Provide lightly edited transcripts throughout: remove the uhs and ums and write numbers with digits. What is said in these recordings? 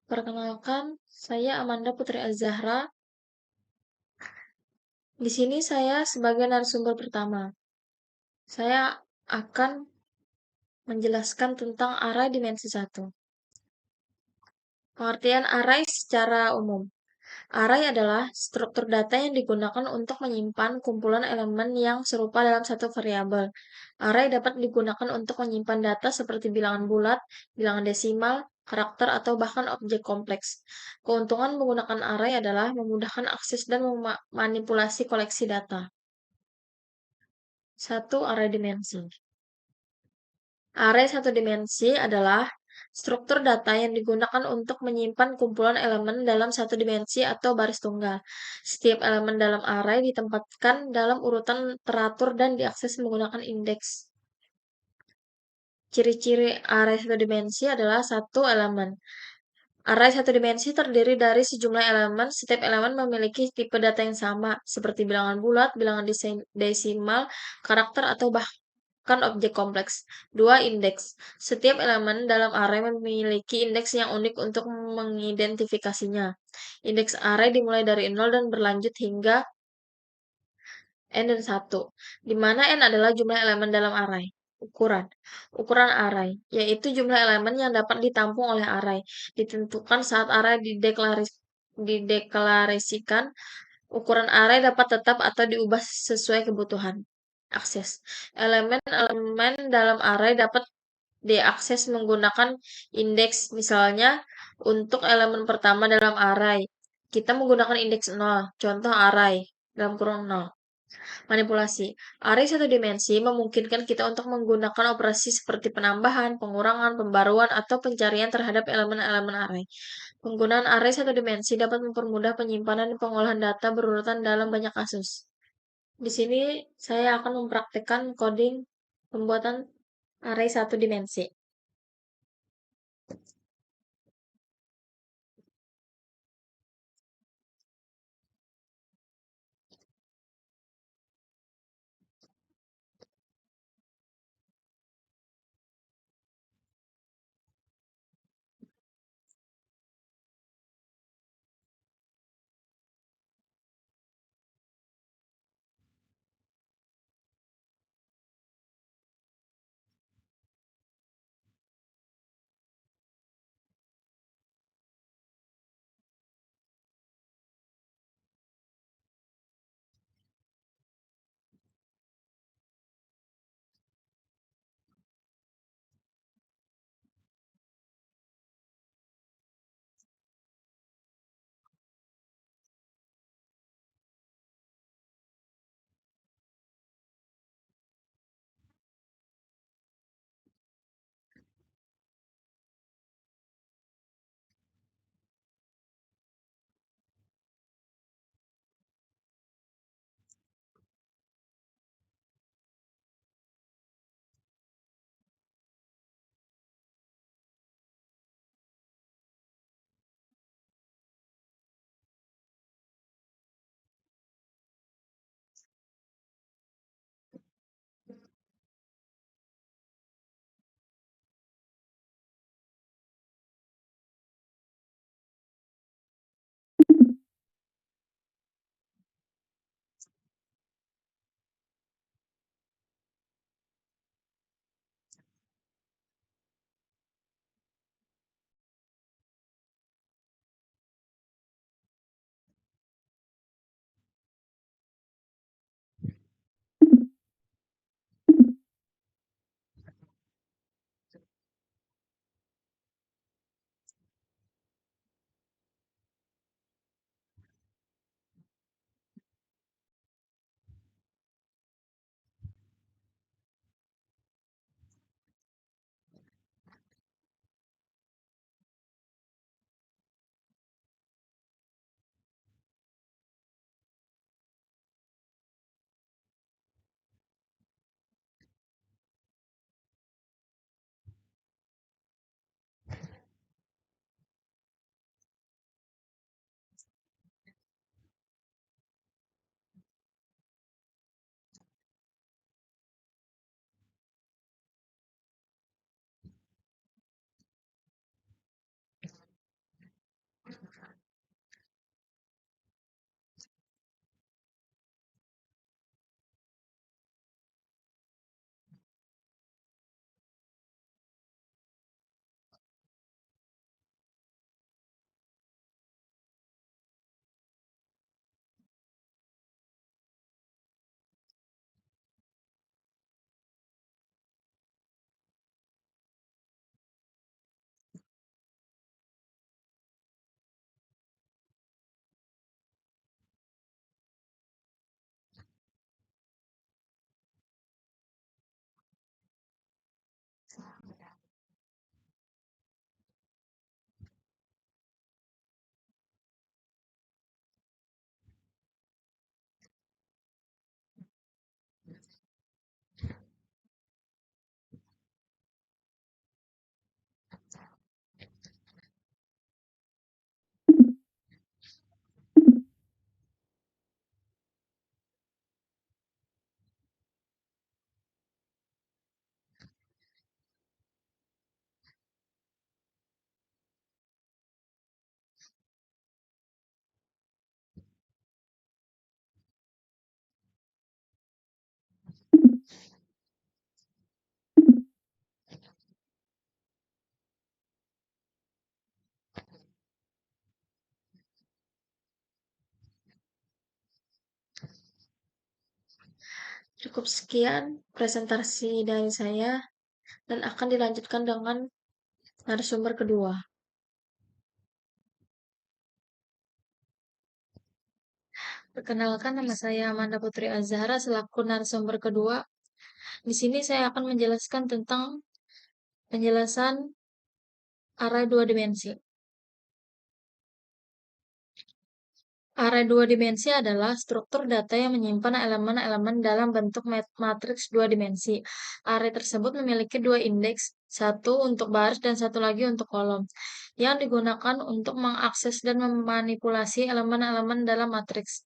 Perkenalkan, saya Amanda Putri Az-Zahra. Di sini saya sebagai narasumber pertama. Saya akan menjelaskan tentang array dimensi satu. Pengertian array secara umum. Array adalah struktur data yang digunakan untuk menyimpan kumpulan elemen yang serupa dalam satu variabel. Array dapat digunakan untuk menyimpan data seperti bilangan bulat, bilangan desimal, karakter, atau bahkan objek kompleks. Keuntungan menggunakan array adalah memudahkan akses dan memanipulasi koleksi data. Satu, array dimensi. Array satu dimensi adalah struktur data yang digunakan untuk menyimpan kumpulan elemen dalam satu dimensi atau baris tunggal. Setiap elemen dalam array ditempatkan dalam urutan teratur dan diakses menggunakan indeks. Ciri-ciri array satu dimensi adalah satu elemen. Array satu dimensi terdiri dari sejumlah elemen. Setiap elemen memiliki tipe data yang sama, seperti bilangan bulat, bilangan desimal, karakter, atau bahkan objek kompleks. 2. Indeks. Setiap elemen dalam array memiliki indeks yang unik untuk mengidentifikasinya. Indeks array dimulai dari 0 dan berlanjut hingga n dan 1, di mana n adalah jumlah elemen dalam array. Ukuran. Ukuran array, yaitu jumlah elemen yang dapat ditampung oleh array, ditentukan saat array dideklarasikan. Ukuran array dapat tetap atau diubah sesuai kebutuhan. Akses. Elemen-elemen dalam array dapat diakses menggunakan indeks. Misalnya, untuk elemen pertama dalam array, kita menggunakan indeks 0, contoh array, dalam kurung 0. Manipulasi. Array satu dimensi memungkinkan kita untuk menggunakan operasi seperti penambahan, pengurangan, pembaruan, atau pencarian terhadap elemen-elemen array. Penggunaan array satu dimensi dapat mempermudah penyimpanan dan pengolahan data berurutan dalam banyak kasus. Di sini saya akan mempraktekkan coding pembuatan array satu dimensi. Cukup sekian presentasi dari saya dan akan dilanjutkan dengan narasumber kedua. Perkenalkan, nama saya Amanda Putri Azhara selaku narasumber kedua. Di sini saya akan menjelaskan tentang penjelasan array dua dimensi. Array dua dimensi adalah struktur data yang menyimpan elemen-elemen dalam bentuk matriks dua dimensi. Array tersebut memiliki dua indeks, satu untuk baris dan satu lagi untuk kolom, yang digunakan untuk mengakses dan memanipulasi elemen-elemen dalam matriks.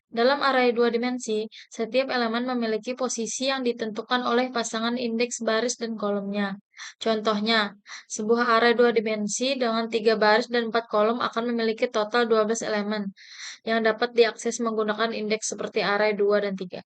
Dalam array dua dimensi, setiap elemen memiliki posisi yang ditentukan oleh pasangan indeks baris dan kolomnya. Contohnya, sebuah array dua dimensi dengan 3 baris dan 4 kolom akan memiliki total 12 elemen yang dapat diakses menggunakan indeks seperti array 2 dan 3.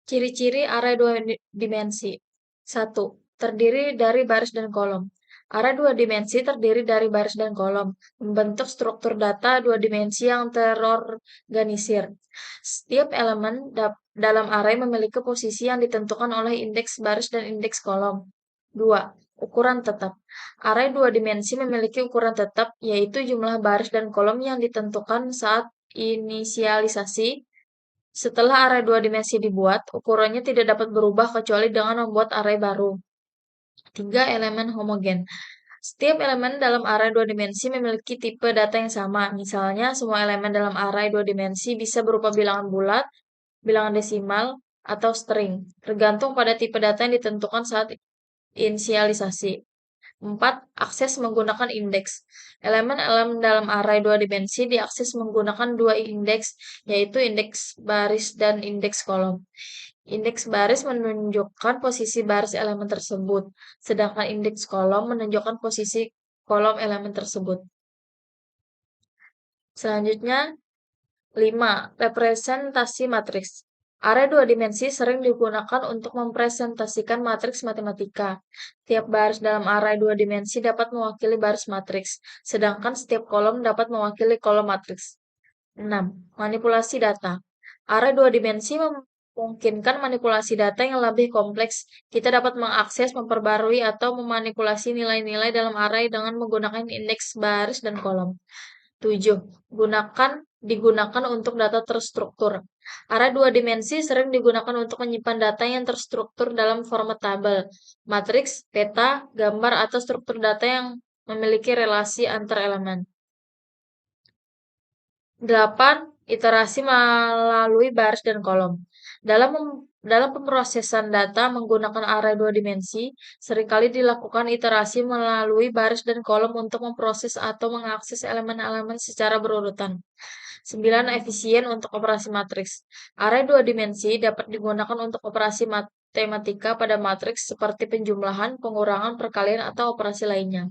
Ciri-ciri array dua dimensi. 1. Terdiri dari baris dan kolom. Array dua dimensi terdiri dari baris dan kolom, membentuk struktur data dua dimensi yang terorganisir. Setiap elemen dalam array memiliki posisi yang ditentukan oleh indeks baris dan indeks kolom. 2. Ukuran tetap. Array dua dimensi memiliki ukuran tetap, yaitu jumlah baris dan kolom yang ditentukan saat inisialisasi. Setelah array dua dimensi dibuat, ukurannya tidak dapat berubah kecuali dengan membuat array baru. 3. Elemen homogen. Setiap elemen dalam array dua dimensi memiliki tipe data yang sama. Misalnya, semua elemen dalam array dua dimensi bisa berupa bilangan bulat, bilangan desimal, atau string, tergantung pada tipe data yang ditentukan saat inisialisasi. 4. Akses menggunakan indeks. Elemen-elemen dalam array dua dimensi diakses menggunakan dua indeks, yaitu indeks baris dan indeks kolom. Indeks baris menunjukkan posisi baris elemen tersebut, sedangkan indeks kolom menunjukkan posisi kolom elemen tersebut. Selanjutnya, 5. Representasi matriks. Array dua dimensi sering digunakan untuk mempresentasikan matriks matematika. Tiap baris dalam array dua dimensi dapat mewakili baris matriks, sedangkan setiap kolom dapat mewakili kolom matriks. 6. Manipulasi data. Array dua dimensi memungkinkan manipulasi data yang lebih kompleks. Kita dapat mengakses, memperbarui, atau memanipulasi nilai-nilai dalam array dengan menggunakan indeks baris dan kolom. 7. Digunakan untuk data terstruktur. Array dua dimensi sering digunakan untuk menyimpan data yang terstruktur dalam format tabel, matriks, peta, gambar, atau struktur data yang memiliki relasi antar elemen. 8. Iterasi melalui baris dan kolom. Dalam pemrosesan data menggunakan array dua dimensi, seringkali dilakukan iterasi melalui baris dan kolom untuk memproses atau mengakses elemen-elemen secara berurutan. 9. Efisien untuk operasi matriks. Array dua dimensi dapat digunakan untuk operasi matematika pada matriks seperti penjumlahan, pengurangan, perkalian, atau operasi lainnya.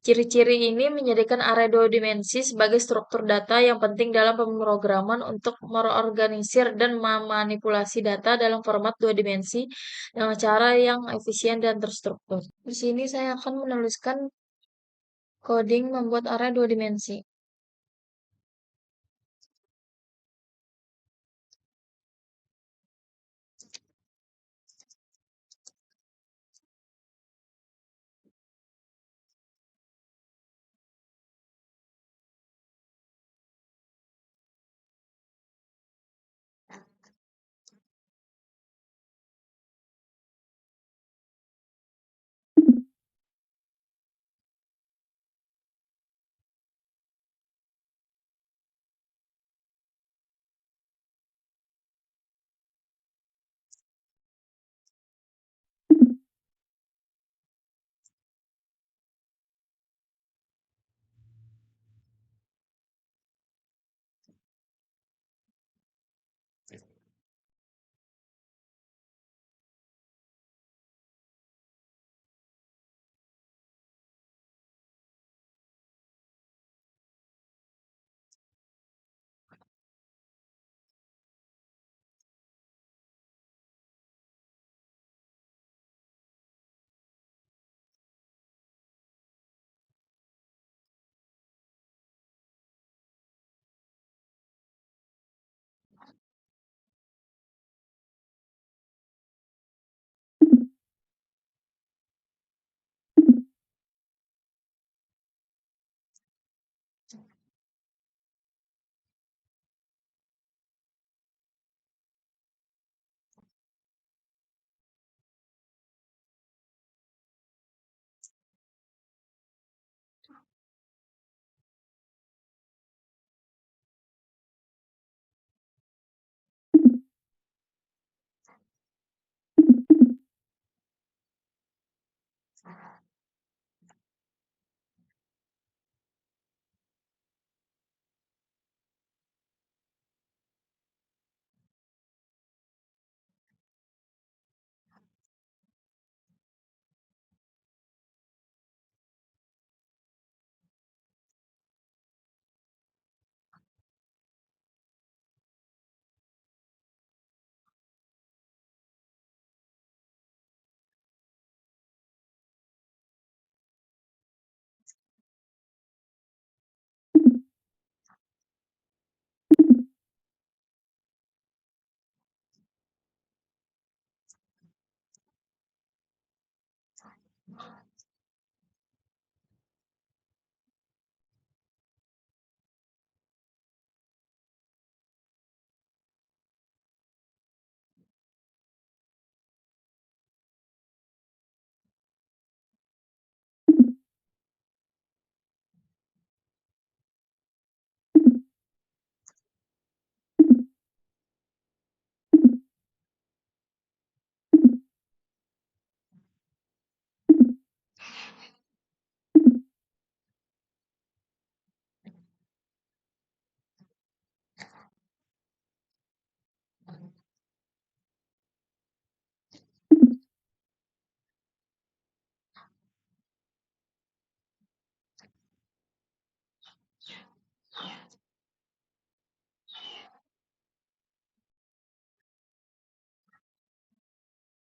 Ciri-ciri ini menjadikan array dua dimensi sebagai struktur data yang penting dalam pemrograman untuk mengorganisir dan memanipulasi data dalam format dua dimensi dengan cara yang efisien dan terstruktur. Di sini saya akan menuliskan coding membuat array dua dimensi.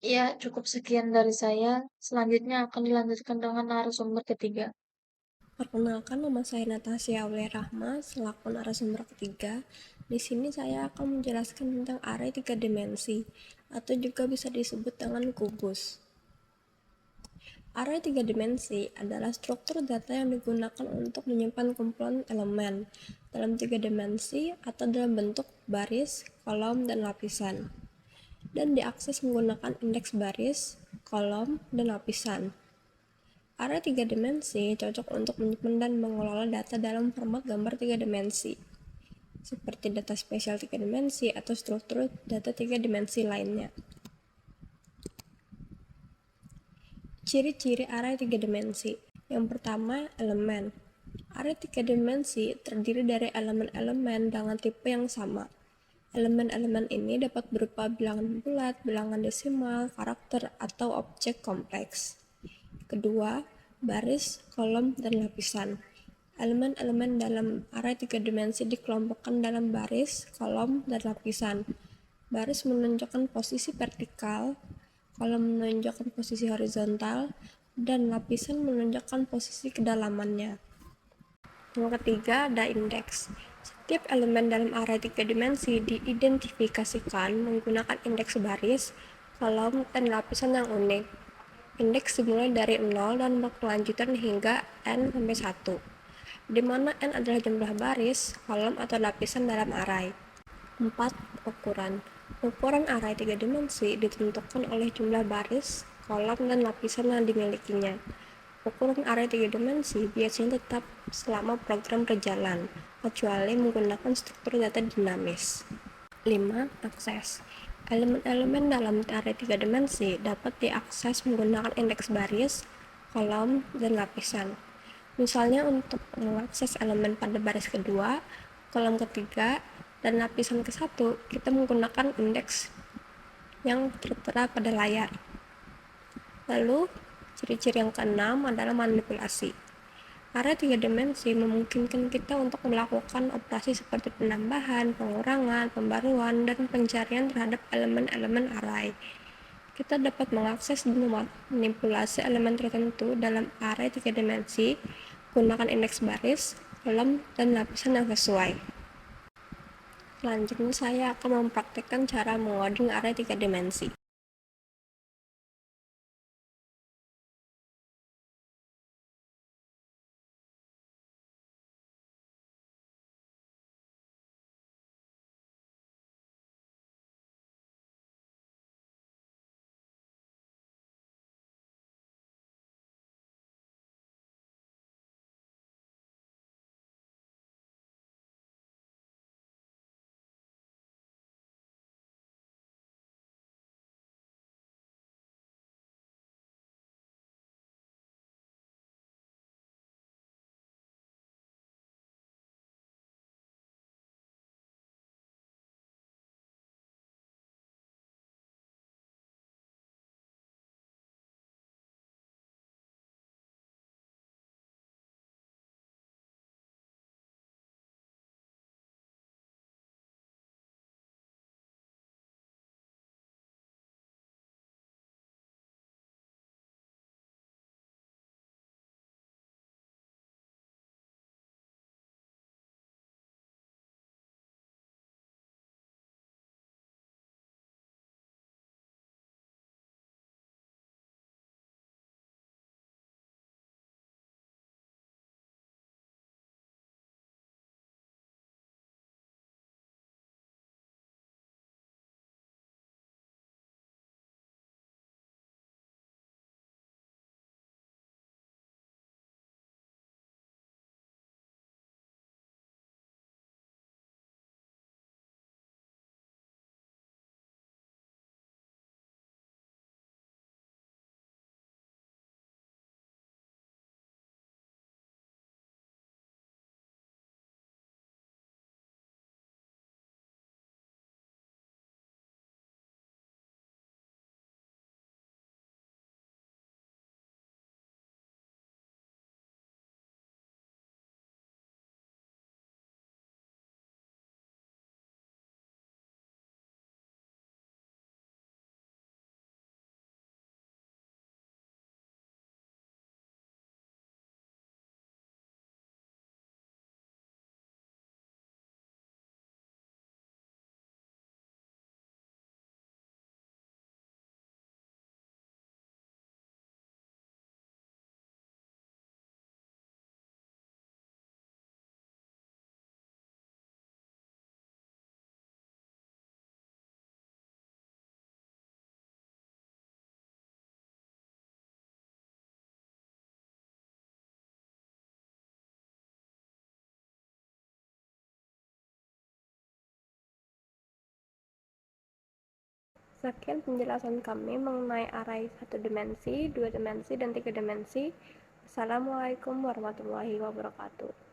Ya, cukup sekian dari saya. Selanjutnya akan dilanjutkan dengan narasumber ketiga. Perkenalkan, nama saya Natasha Aulia Rahma selaku narasumber ketiga. Di sini saya akan menjelaskan tentang array tiga dimensi atau juga bisa disebut dengan kubus. Array tiga dimensi adalah struktur data yang digunakan untuk menyimpan kumpulan elemen dalam tiga dimensi atau dalam bentuk baris, kolom, dan lapisan, dan diakses menggunakan indeks baris, kolom, dan lapisan. Array tiga dimensi cocok untuk menyimpan dan mengelola data dalam format gambar tiga dimensi, seperti data spesial tiga dimensi atau struktur data tiga dimensi lainnya. Ciri-ciri array tiga dimensi. Yang pertama, elemen. Array tiga dimensi terdiri dari elemen-elemen dengan tipe yang sama. Elemen-elemen ini dapat berupa bilangan bulat, bilangan desimal, karakter, atau objek kompleks. Kedua, baris, kolom, dan lapisan. Elemen-elemen dalam array tiga dimensi dikelompokkan dalam baris, kolom, dan lapisan. Baris menunjukkan posisi vertikal, kolom menunjukkan posisi horizontal, dan lapisan menunjukkan posisi kedalamannya. Yang ketiga, ada indeks. Setiap elemen dalam array tiga dimensi diidentifikasikan menggunakan indeks baris, kolom, dan lapisan yang unik. Indeks dimulai dari 0 dan berkelanjutan hingga n sampai 1, di mana n adalah jumlah baris, kolom, atau lapisan dalam array. 4. Ukuran. Ukuran array tiga dimensi ditentukan oleh jumlah baris, kolom, dan lapisan yang dimilikinya. Ukuran array tiga dimensi biasanya tetap selama program berjalan, kecuali menggunakan struktur data dinamis. 5. Akses. Elemen-elemen dalam array tiga dimensi dapat diakses menggunakan indeks baris, kolom, dan lapisan. Misalnya untuk mengakses elemen pada baris kedua, kolom ketiga, dan lapisan ke-1, kita menggunakan indeks yang tertera pada layar. Lalu, ciri-ciri yang keenam adalah manipulasi. Array tiga dimensi memungkinkan kita untuk melakukan operasi seperti penambahan, pengurangan, pembaruan, dan pencarian terhadap elemen-elemen array. Kita dapat mengakses dan memanipulasi elemen tertentu dalam array tiga dimensi menggunakan indeks baris, kolom, dan lapisan yang sesuai. Selanjutnya saya akan mempraktikkan cara mengoding array tiga dimensi. Sekian penjelasan kami mengenai array 1 dimensi, 2 dimensi, dan 3 dimensi. Assalamualaikum warahmatullahi wabarakatuh.